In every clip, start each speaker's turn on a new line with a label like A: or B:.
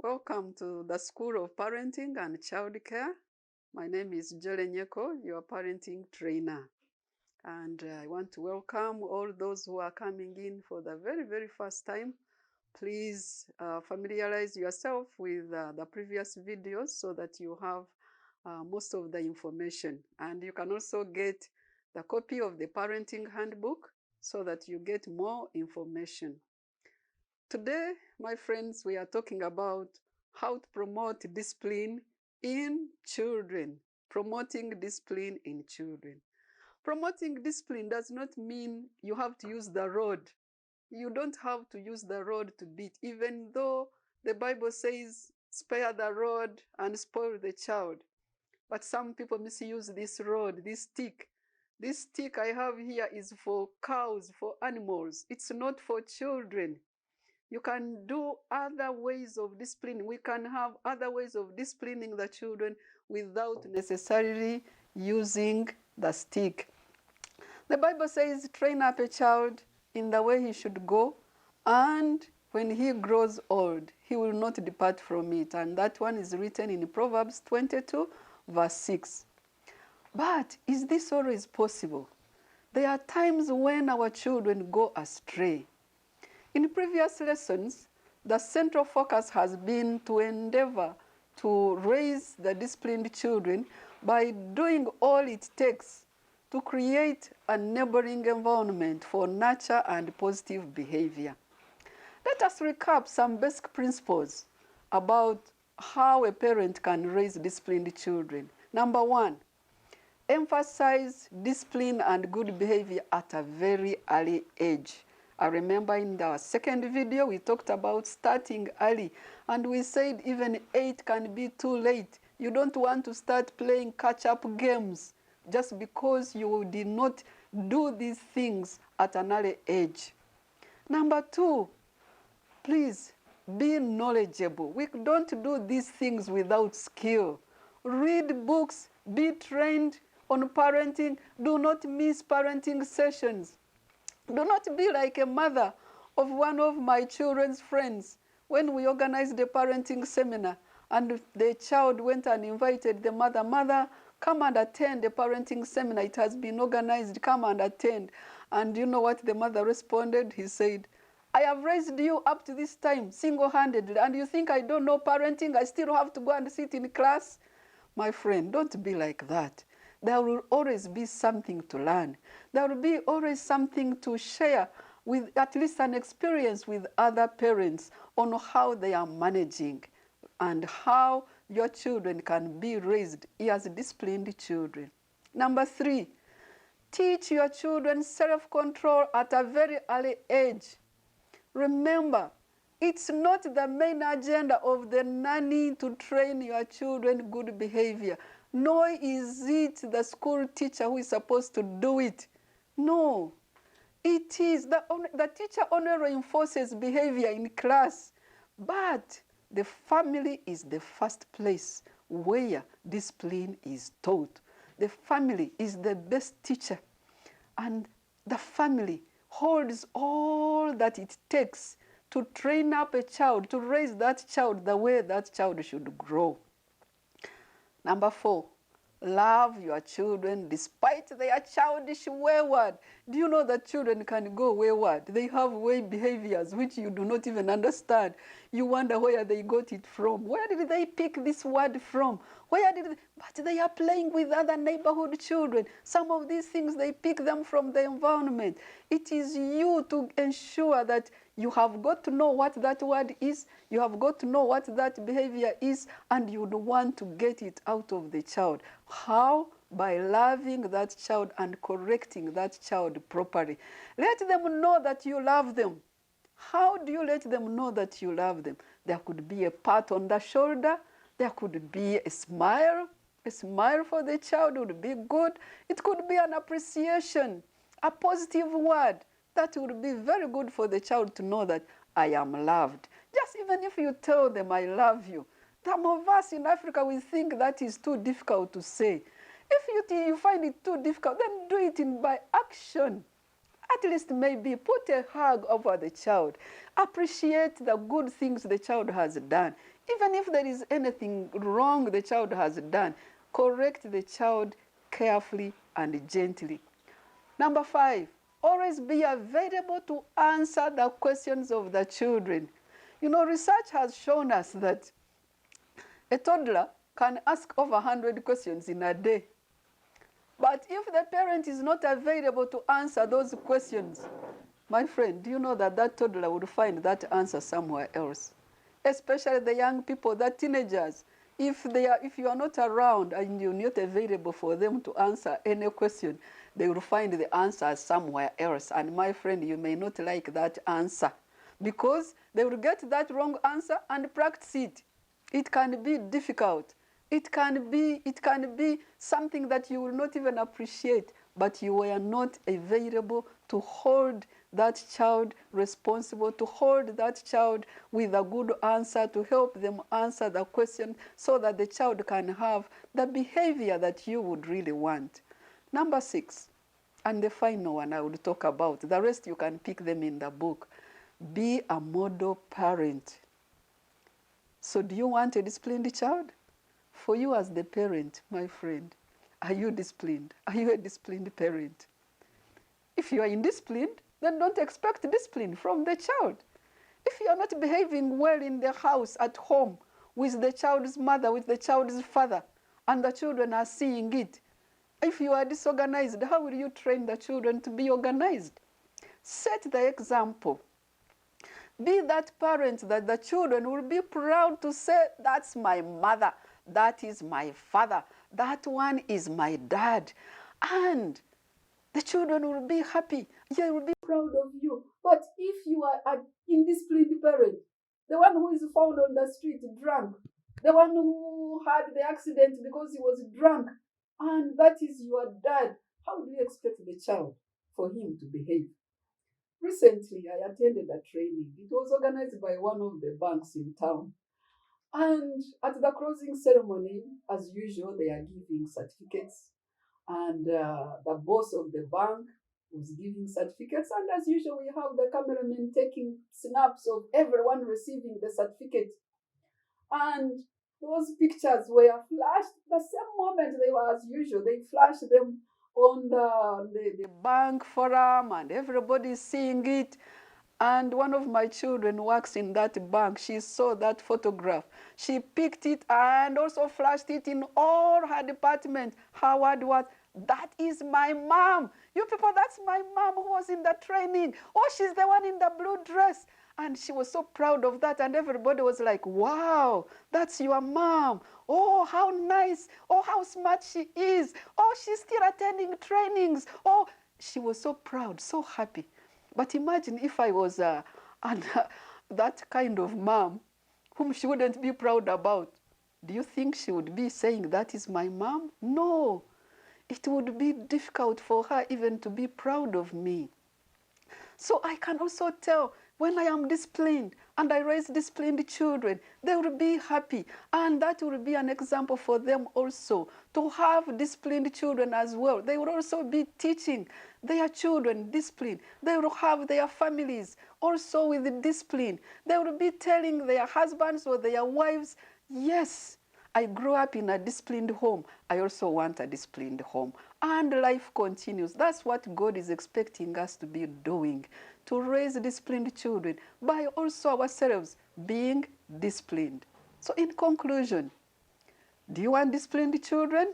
A: Welcome to the School of Parenting and Childcare. My name is Jele Nyeko, your parenting trainer. And I want to welcome all those who are coming in for the very first time. Please familiarize yourself with the previous videos so that you have most of the information. And you can also get the copy of the parenting handbook so that you get more information. Today, my friends, we are talking about how to promote discipline in children. Promoting discipline in children. Promoting discipline does not mean you have to use the rod. You don't have to use the rod to beat, even though the Bible says, spare the rod and spoil the child. But some people misuse this rod, this stick. This stick I have here is for cows, for animals. It's not for children. You can do other ways of disciplining. We can have other ways of disciplining the children without necessarily using the stick. The Bible says, train up a child in the way he should go, and when he grows old, he will not depart from it. And that one is written in Proverbs 22, verse 6. But is this always possible? There are times when our children go astray. In previous lessons, the central focus has been to endeavor to raise the disciplined children by doing all it takes to create a neighboring environment for nurture and positive behavior. Let us recap some basic principles about how a parent can raise disciplined children. Number one, emphasize discipline and good behavior at a very early age. I remember in the second video, we talked about starting early, and we said even 8 can be too late. You don't want to start playing catch-up games just because you did not do these things at an early age. Number two, please be knowledgeable. We don't do these things without skill. Read books, be trained on parenting. Do not miss parenting sessions. Do not be like a mother of one of my children's friends. When we organized a parenting seminar and the child went and invited the mother, "Mother, come and attend the parenting seminar. It has been organized, come and attend." And you know what the mother responded? He said, "I have raised you up to this time single-handedly, and you think I don't know parenting? I still have to go and sit in class?" My friend, don't be like that. There will always be something to learn. There will be always something to share with, at least an experience with other parents on how they are managing and how your children can be raised as disciplined children. Number three, teach your children self-control at a very early age. Remember, it's not the main agenda of the nanny to train your children good behavior. Nor is it the school teacher who is supposed to do it. No, it is the teacher only reinforces behavior in class, but the family is the first place where discipline is taught. The family is the best teacher, and the family holds all that it takes to train up a child, to raise that child the way that child should grow. Number four, love your children despite their childish wayward. Do you know that children can go wayward? They have wayward behaviors which you do not even understand. You wonder where they got it from. Where did they pick this word from? But they are playing with other neighborhood children. Some of these things, they pick them from the environment. It is you to ensure that you have got to know what that word is, you have got to know what that behavior is, and you want to get it out of the child. How? By loving that child and correcting that child properly. Let them know that you love them. How do you let them know that you love them? There could be a pat on the shoulder. There could be a smile. A smile for the child would be good. It could be an appreciation, a positive word. That would be very good for the child to know that I am loved. Just even if you tell them, "I love you." Some of us in Africa, we think that is too difficult to say. If you find it too difficult, then do it by action. At least maybe put a hug over the child. Appreciate the good things the child has done. Even if there is anything wrong the child has done, correct the child carefully and gently. Number 5, always be available to answer the questions of the children. You know, research has shown us that a toddler can ask over 100 questions in a day. But if the parent is not available to answer those questions, my friend, do you know that that toddler would find that answer somewhere else? Especially the young people, the teenagers. If you are not around and you're not available for them to answer any question, they will find the answer somewhere else. And my friend, you may not like that answer because they will get that wrong answer and practice it. It can be difficult. It can be something that you will not even appreciate, but you were not available to hold that child responsible, to hold that child with a good answer, to help them answer the question so that the child can have the behavior that you would really want. Number 6, and the final one I would talk about, the rest you can pick them in the book. Be a model parent. So do you want a disciplined child? For you as the parent, my friend, are you disciplined? Are you a disciplined parent? If you are indisciplined, then don't expect discipline from the child. If you are not behaving well in the house, at home, with the child's mother, with the child's father, and the children are seeing it, if you are disorganized, how will you train the children to be organized? Set the example. Be that parent that the children will be proud to say, that's my mother, that is my father, that one is my dad. And the children will be happy. They will be proud of you. But if you are an indisciplined parent, the one who is found on the street drunk, the one who had the accident because he was drunk, and that is your dad, how do you expect the child for him to behave? Recently, I attended a training. It was organized by one of the banks in town. And at the closing ceremony, as usual, they are giving certificates. And the boss of the bank was giving certificates. And as usual, we have the cameraman taking snaps of everyone receiving the certificate. And those pictures were flashed the same moment they were, as usual. They flashed them on the bank forum, and everybody is seeing it. And one of my children works in that bank. She saw that photograph. She picked it and also flashed it in all her department. Howard was, that is my mom. You people, that's my mom who was in the training. Oh, she's the one in the blue dress. And she was so proud of that. And everybody was like, wow, that's your mom. Oh, how nice. Oh, how smart she is. Oh, she's still attending trainings. Oh, she was so proud, so happy. But imagine if I was that kind of mom whom she wouldn't be proud about. Do you think she would be saying, that is my mom? No. It would be difficult for her even to be proud of me. So I can also tell when I am disciplined and I raise disciplined children, they will be happy. And that will be an example for them also to have disciplined children as well. They will also be teaching their children discipline. They will have their families also with discipline. They will be telling their husbands or their wives, yes, I grew up in a disciplined home. I also want a disciplined home. And life continues. That's what God is expecting us to be doing, to raise disciplined children by also ourselves being disciplined. So in conclusion, do you want disciplined children?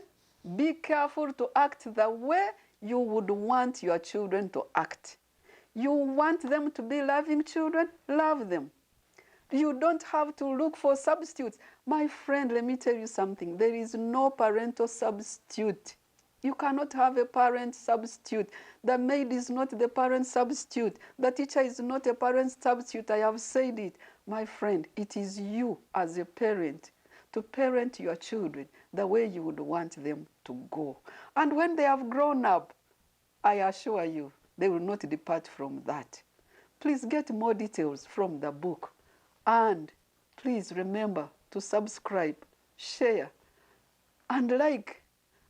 A: Be careful to act the way you would want your children to act. You want them to be loving children? Love them. You don't have to look for substitutes. My friend, let me tell you something. There is no parental substitute. You cannot have a parent substitute. The maid is not the parent substitute. The teacher is not a parent substitute. I have said it. My friend, it is you as a parent to parent your children the way you would want them to go. And when they have grown up, I assure you, they will not depart from that. Please get more details from the book. And please remember to subscribe, share, and like.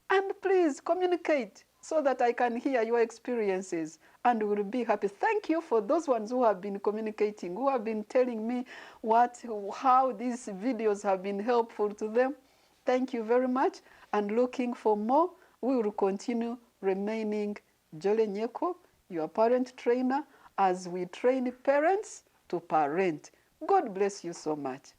A: And please communicate so that I can hear your experiences and we'll be happy. Thank you for those ones who have been communicating, who have been telling me how these videos have been helpful to them. Thank you very much, and looking for more. We will continue remaining Jole Nyeko, your parent trainer, as we train parents to parent. God bless you so much.